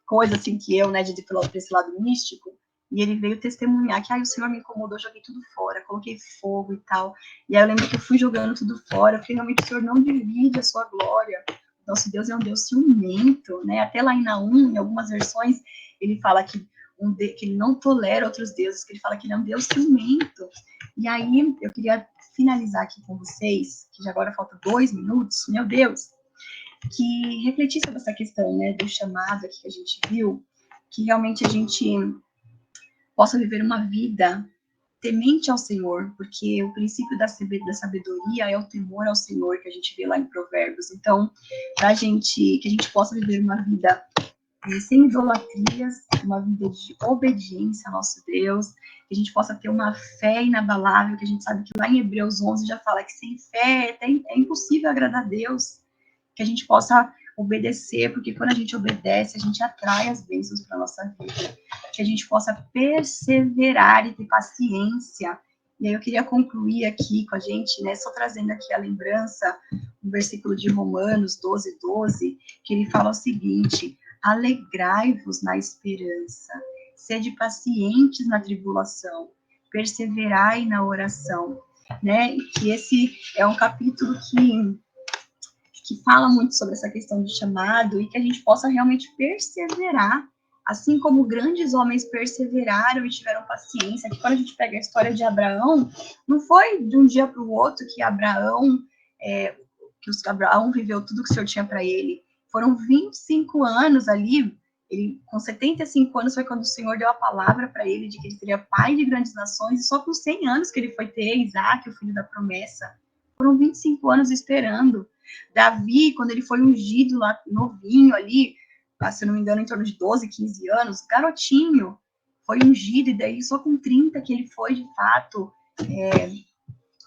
coisa assim que eu, né, de ir para esse lado místico, e ele veio testemunhar que o Senhor me incomodou, joguei tudo fora, coloquei fogo e tal. E aí eu lembro que eu fui jogando tudo fora, porque realmente o Senhor não divide a sua glória. Nosso Deus é um Deus ciumento, né? Até lá em Naum, em algumas versões, ele fala que ele não tolera outros deuses, que ele fala que ele é um Deus ciumento. E aí eu queria finalizar aqui com vocês, que já agora falta 2 minutos, meu Deus, que refletir sobre essa questão, né, do chamado aqui que a gente viu, que realmente a gente possa viver uma vida temente ao Senhor, porque o princípio da sabedoria é o temor ao Senhor, que a gente vê lá em Provérbios. Então, que a gente possa viver uma vida sem idolatrias, uma vida de obediência ao nosso Deus, que a gente possa ter uma fé inabalável, que a gente sabe que lá em Hebreus 11 já fala que sem fé é impossível agradar a Deus, que a gente possa obedecer, porque quando a gente obedece, a gente atrai as bênçãos para a nossa vida, que a gente possa perseverar e ter paciência E aí eu queria concluir aqui com a gente, né, só trazendo aqui a lembrança, um versículo de Romanos 12, 12, que ele fala o seguinte: alegrai-vos na esperança, sede pacientes na tribulação, perseverai na oração, né? E que esse é um capítulo que fala muito sobre essa questão do chamado e que a gente possa realmente perseverar, assim como grandes homens perseveraram e tiveram paciência. Que quando a gente pega a história de Abraão, não foi de um dia para o outro que Abraão viveu tudo que o Senhor tinha para ele. Foram 25 anos ali. Ele, com 75 anos, foi quando o Senhor deu a palavra para ele de que ele seria pai de grandes nações, e só com 100 anos que ele foi ter Isaac, o filho da promessa. Foram 25 anos esperando. Davi, quando ele foi ungido lá, novinho ali, se não me engano, em torno de 12, 15 anos, garotinho, foi ungido, e daí só com 30 que ele foi, de fato,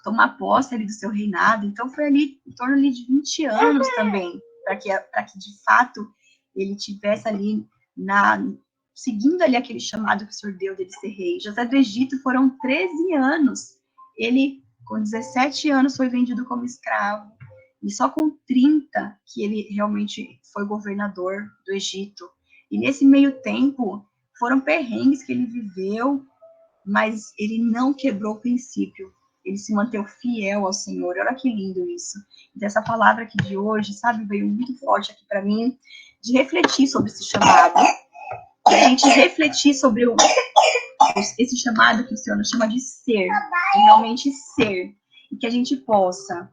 tomar posse ali do seu reinado. Então, foi ali, em torno ali de 20 anos também, para que, de fato, ele tivesse ali, seguindo ali aquele chamado que o Senhor deu dele ser rei. José do Egito foram 13 anos. Ele, com 17 anos, foi vendido como escravo. E só com 30 que ele realmente foi governador do Egito. E nesse meio tempo, foram perrengues que ele viveu, mas ele não quebrou o princípio. Ele se manteve fiel ao Senhor. Olha que lindo isso. Então, essa palavra aqui de hoje, sabe, veio muito forte aqui para mim, de refletir sobre esse chamado, de a gente refletir sobre esse chamado que o Senhor nos chama de ser, de realmente ser, e que a gente possa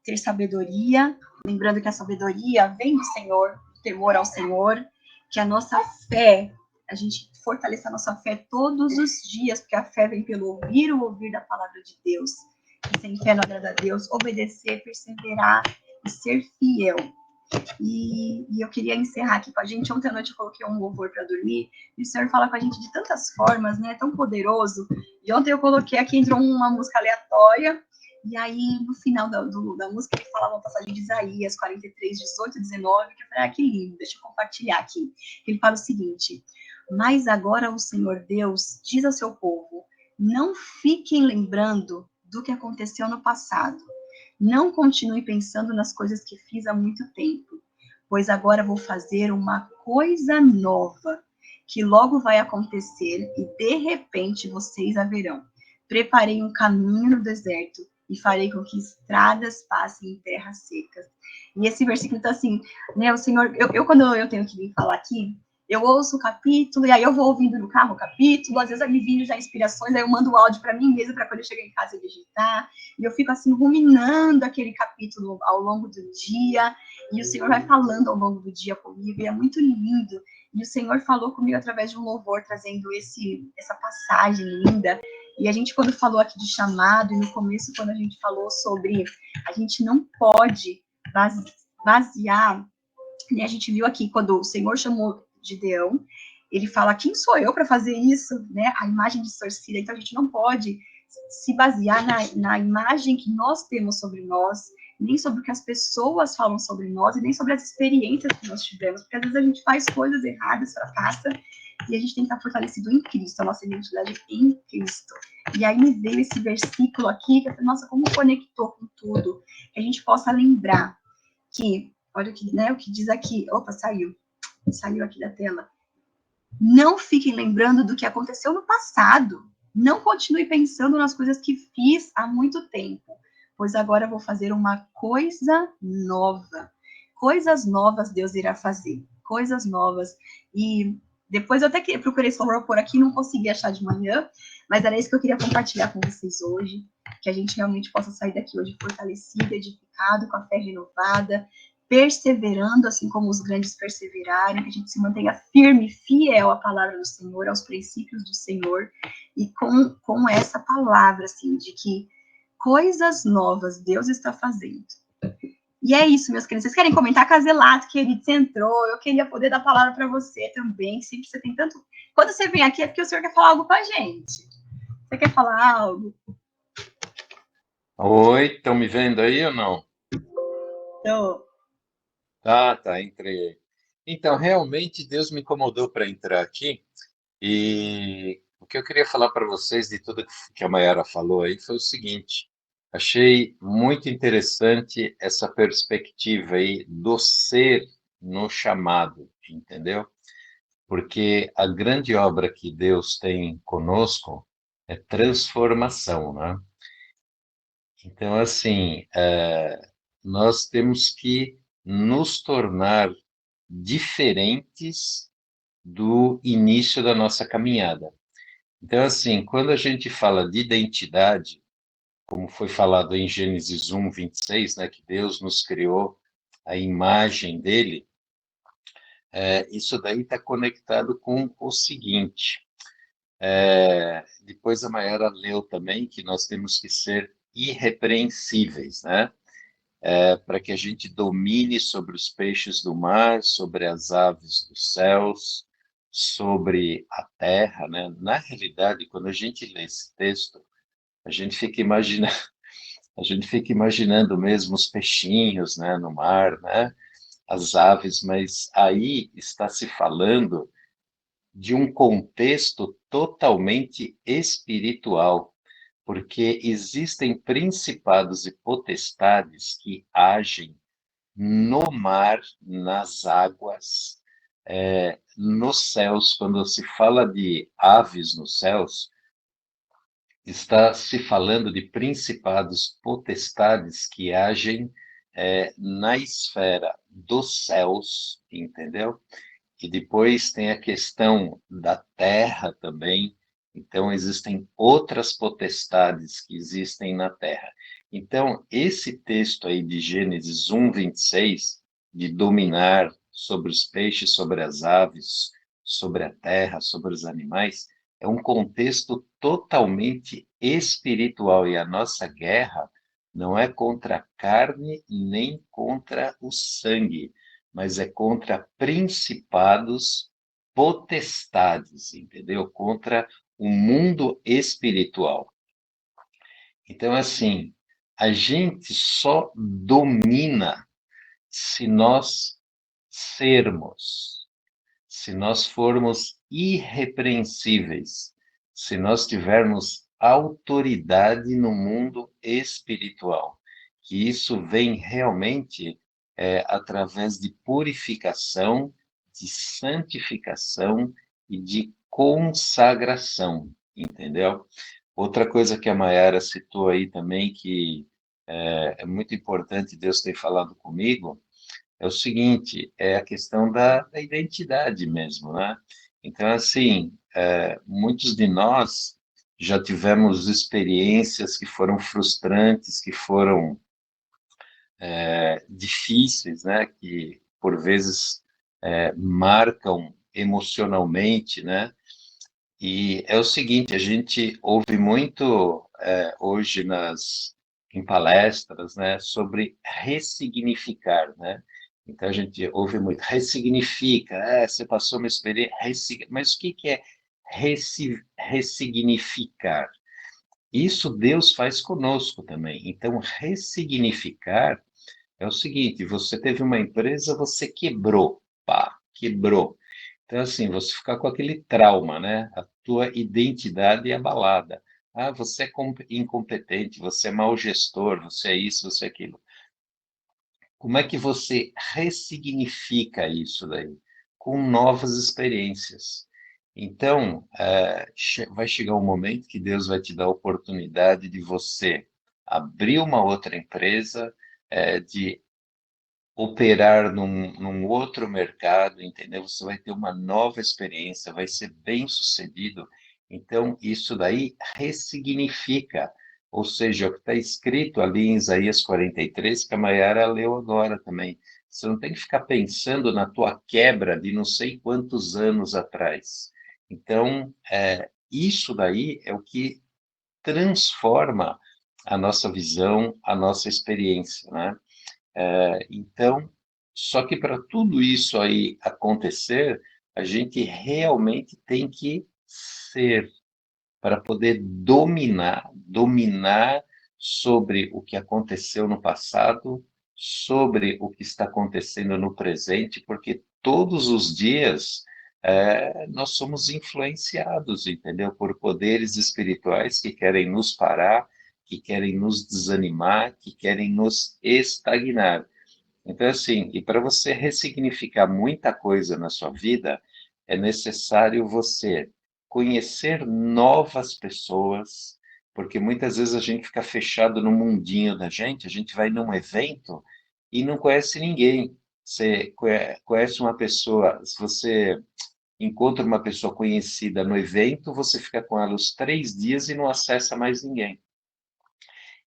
ter sabedoria, lembrando que a sabedoria vem do Senhor, o temor ao Senhor, que a nossa fé, a gente fortaleça a nossa fé todos os dias, porque a fé vem pelo ouvir, o ouvir da palavra de Deus. E sem fé não agrada a Deus, obedecer, perseverar e ser fiel. E eu queria encerrar aqui com a gente. Ontem à noite eu coloquei um louvor para dormir, e o Senhor fala com a gente de tantas formas, né? Tão poderoso. E ontem eu coloquei aqui, entrou uma música aleatória, e aí no final da música ele falava uma passagem de Isaías 43, 18, 19, que eu falei, que lindo, deixa eu compartilhar aqui. Ele fala o seguinte: mas agora o Senhor Deus diz ao seu povo, não fiquem lembrando do que aconteceu no passado. Não continue pensando nas coisas que fiz há muito tempo, pois agora vou fazer uma coisa nova, que logo vai acontecer e de repente vocês a verão. Preparei um caminho no deserto e farei com que estradas passem em terras secas. E esse versículo está assim, né? O Senhor, quando eu tenho que vir falar aqui, eu ouço o capítulo, e aí eu vou ouvindo no carro o capítulo, às vezes me vindo já inspirações, aí eu mando o áudio para mim mesma, para quando eu chegar em casa eu digitar, e eu fico assim, ruminando aquele capítulo ao longo do dia, e o Senhor vai falando ao longo do dia comigo, e é muito lindo. E o Senhor falou comigo através de um louvor, trazendo essa passagem linda. E a gente, quando falou aqui de chamado, e no começo, quando a gente falou sobre a gente não pode basear, né? A gente viu aqui, quando o Senhor chamou Gideão, ele fala, quem sou eu para fazer isso? Né? A imagem distorcida. Então, a gente não pode se basear na imagem que nós temos sobre nós, nem sobre o que as pessoas falam sobre nós, e nem sobre as experiências que nós tivemos, porque às vezes a gente faz coisas erradas, fracassa, e a gente tem que estar fortalecido em Cristo, a nossa identidade em Cristo. E aí me veio esse versículo aqui, que eu falei, nossa, como conectou com tudo, que a gente possa lembrar que, olha aqui, né, o que diz aqui, opa, saiu aqui da tela. Não fiquem lembrando do que aconteceu no passado. Não continue pensando nas coisas que fiz há muito tempo, pois agora vou fazer uma coisa nova. Coisas novas Deus irá fazer. Coisas novas. E depois eu até procurei esse louvor por aqui, não consegui achar de manhã, mas era isso que eu queria compartilhar com vocês hoje, que a gente realmente possa sair daqui hoje fortalecido, edificado, com a fé renovada, perseverando, assim como os grandes perseveraram, que a gente se mantenha firme, fiel à palavra do Senhor, aos princípios do Senhor, e com essa palavra, assim, de que coisas novas Deus está fazendo. E é isso, meus queridos. Vocês querem comentar? Caselato, querido, você entrou. Eu queria poder dar a palavra para você também. Sempre você tem tanto. Quando você vem aqui é porque o senhor quer falar algo com a gente. Você quer falar algo? Oi, estão me vendo aí ou não? Então, Ah, tá, entrei. Então, realmente Deus me incomodou para entrar aqui e que eu queria falar para vocês de tudo que a Mayara falou aí foi o seguinte: achei muito interessante essa perspectiva aí do ser no chamado, entendeu? Porque a grande obra que Deus tem conosco é transformação, né? Então, assim, nós temos que nos tornar diferentes do início da nossa caminhada. Então, assim, quando a gente fala de identidade, como foi falado em Gênesis 1, 26, né, que Deus nos criou a imagem dele, isso daí está conectado com o seguinte. Depois a Mayara leu também que nós temos que ser irrepreensíveis, né? Para que a gente domine sobre os peixes do mar, sobre as aves dos céus, sobre a terra, né? Na realidade, quando a gente lê esse texto, a gente fica imaginando, a gente fica imaginando mesmo os peixinhos, né, no mar, né? As aves, mas aí está se falando de um contexto totalmente espiritual, porque existem principados e potestades que agem no mar, nas águas, nos céus. Quando se fala de aves nos céus, está se falando de principados, potestades que agem na esfera dos céus, entendeu? E depois tem a questão da terra também. Então, existem outras potestades que existem na terra. Então, esse texto aí de Gênesis 1, 26, de dominar sobre os peixes, sobre as aves, sobre a terra, sobre os animais, é um contexto totalmente espiritual. E a nossa guerra não é contra a carne nem contra o sangue, mas é contra principados, potestades, entendeu? Contra o mundo espiritual. Então, assim, a gente só domina se nós sermos, se nós formos irrepreensíveis, se nós tivermos autoridade no mundo espiritual, que isso vem realmente através de purificação, de santificação e de consagração, entendeu? Outra coisa que a Mayara citou aí também, que é muito importante, Deus tem falado comigo, é o seguinte, é a questão da identidade mesmo, né? Então, assim, muitos de nós já tivemos experiências que foram frustrantes, que foram difíceis, né? Que por vezes marcam emocionalmente, né? E é o seguinte, a gente ouve muito hoje em palestras, né, sobre ressignificar, né? Então a gente ouve muito, ressignifica, você passou uma experiência, mas o que que é ressignificar? Isso Deus faz conosco também. Então ressignificar é o seguinte, você teve uma empresa, você quebrou, pá, quebrou. Então, assim, você ficar com aquele trauma, né? A tua identidade é abalada. Ah, você é incompetente, você é mau gestor, você é isso, você é aquilo. Como é que você ressignifica isso daí? Com novas experiências. Então, vai chegar um momento que Deus vai te dar a oportunidade de você abrir uma outra empresa, de operar num outro mercado, entendeu? Você vai ter uma nova experiência, vai ser bem sucedido. Então, isso daí ressignifica, ou seja, o que está escrito ali em Isaías 43, que a Mayara leu agora também. Você não tem que ficar pensando na tua quebra de não sei quantos anos atrás. Então, isso daí é o que transforma a nossa visão, a nossa experiência, né? Então, só que para tudo isso aí acontecer, a gente realmente tem que ser, para poder dominar sobre o que aconteceu no passado, sobre o que está acontecendo no presente, porque todos os dias nós somos influenciados, entendeu? Por poderes espirituais que querem nos parar, que querem nos desanimar, que querem nos estagnar. Então, assim, e para você ressignificar muita coisa na sua vida, é necessário você conhecer novas pessoas, porque muitas vezes a gente fica fechado no mundinho da gente, a gente vai num evento e não conhece ninguém. Você conhece uma pessoa, se você encontra uma pessoa conhecida no evento, você fica com ela os 3 dias e não acessa mais ninguém.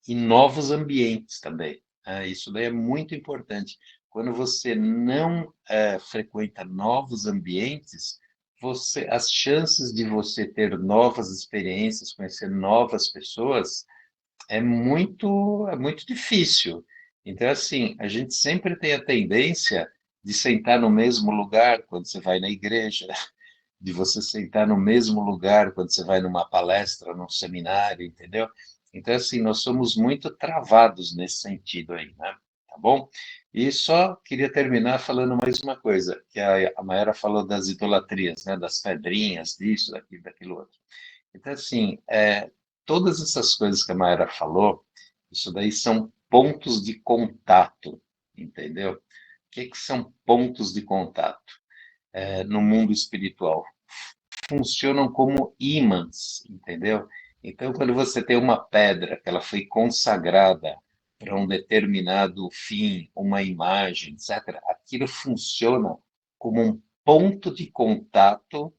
E novos ambientes também. Isso daí é muito importante. Quando você não frequenta novos ambientes, as chances de você ter novas experiências, conhecer novas pessoas, é muito difícil. Então, assim, a gente sempre tem a tendência de sentar no mesmo lugar quando você vai na igreja, de você sentar no mesmo lugar quando você vai numa palestra, num seminário, entendeu? Então, assim, nós somos muito travados nesse sentido aí, né? Tá bom? E só queria terminar falando mais uma coisa, que a Mayara falou das idolatrias, né? Das pedrinhas, disso, daquilo, daquilo outro. Então, assim, todas essas coisas que a Mayara falou, isso daí são pontos de contato, entendeu? O que são pontos de contato no mundo espiritual? Funcionam como ímãs, entendeu? Então, quando você tem uma pedra que ela foi consagrada para um determinado fim, uma imagem, etc., aquilo funciona como um ponto de contato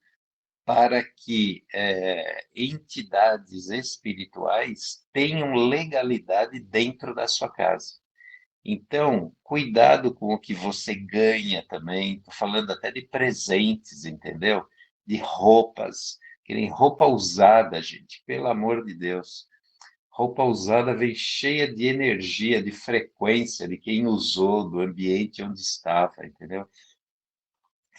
para que entidades espirituais tenham legalidade dentro da sua casa. Então, cuidado com o que você ganha também. Estou falando até de presentes, entendeu? De roupas. Que nem roupa usada, gente, pelo amor de Deus. Roupa usada vem cheia de energia, de frequência de quem usou, do ambiente onde estava, entendeu?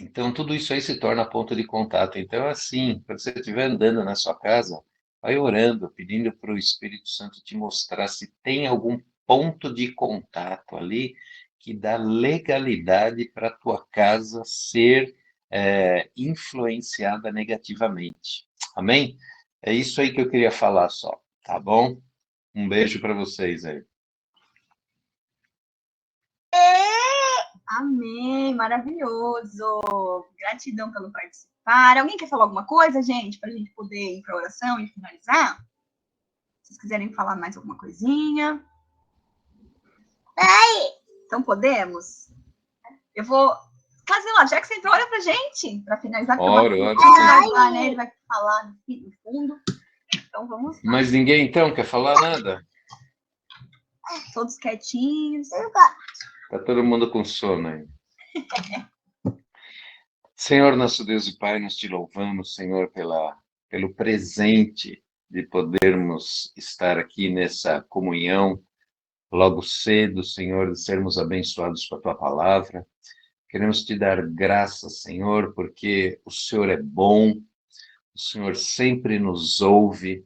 Então, tudo isso aí se torna ponto de contato. Então, assim, quando você estiver andando na sua casa, vai orando, pedindo para o Espírito Santo te mostrar se tem algum ponto de contato ali que dá legalidade para a tua casa ser influenciada negativamente. Amém? É isso aí que eu queria falar só, tá bom? Um beijo para vocês aí. Amém, maravilhoso. Gratidão pelo participar. Alguém quer falar alguma coisa, gente, para a gente poder ir para a oração e finalizar? Se vocês quiserem falar mais alguma coisinha. Então podemos? Eu vou. Casila, já que você entrou, olha pra gente, para finalizar, porque Oro, o oro. Marcos vai, né? Ele vai falar no fundo. Então vamos lá. Mas ninguém então quer falar nada? Todos quietinhos. Tá todo mundo com sono aí. Senhor, nosso Deus e Pai, nós te louvamos, Senhor, pelo presente de podermos estar aqui nessa comunhão logo cedo, Senhor, de sermos abençoados com a tua palavra. Queremos te dar graças, Senhor, porque o Senhor é bom, o Senhor sempre nos ouve,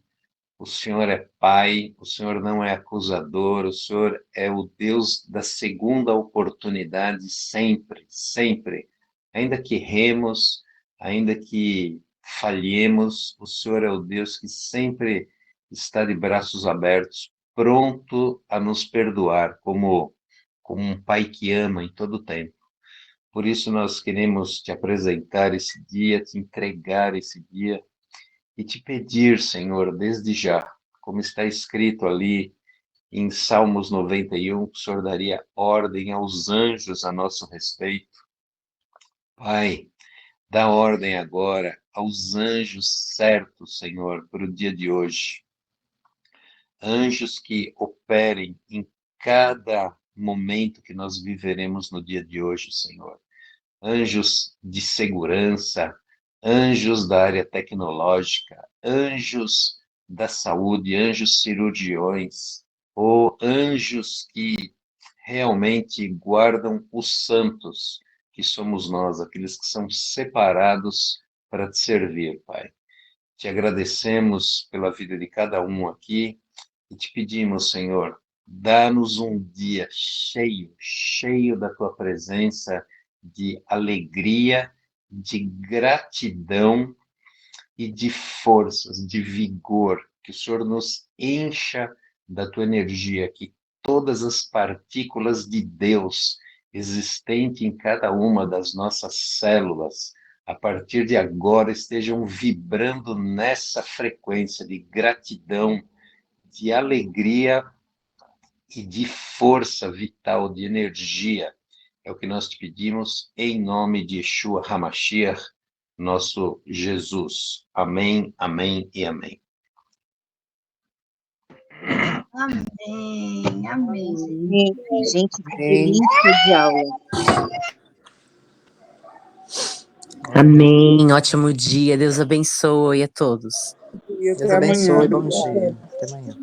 o Senhor é Pai, o Senhor não é acusador, o Senhor é o Deus da segunda oportunidade sempre, sempre. Ainda que erremos, ainda que falhemos, o Senhor é o Deus que sempre está de braços abertos, pronto a nos perdoar, como um pai que ama em todo o tempo. Por isso nós queremos te apresentar esse dia, te entregar esse dia, e te pedir, Senhor, desde já, como está escrito ali em Salmos 91, que o Senhor daria ordem aos anjos a nosso respeito. Pai, dá ordem agora aos anjos certos, Senhor, para o dia de hoje. Anjos que operem em cada momento que nós viveremos no dia de hoje, Senhor. Anjos de segurança, anjos da área tecnológica, anjos da saúde, anjos cirurgiões, ou anjos que realmente guardam os santos, que somos nós, aqueles que são separados para te servir, Pai. Te agradecemos pela vida de cada um aqui e te pedimos, Senhor, dá-nos um dia cheio, cheio da tua presença, de alegria de gratidão e de forças, de vigor, que o Senhor nos encha da tua energia, que todas as partículas de Deus existentes em cada uma das nossas células, a partir de agora, estejam vibrando nessa frequência de gratidão, de alegria e de força vital, de energia. É o que nós te pedimos em nome de Yeshua HaMashiach, nosso Jesus. Amém, amém e amém. Amém, amém. Gente, que delícia de aula. Amém. Ótimo dia. Deus abençoe a todos. Deus abençoe. Bom dia. Até amanhã.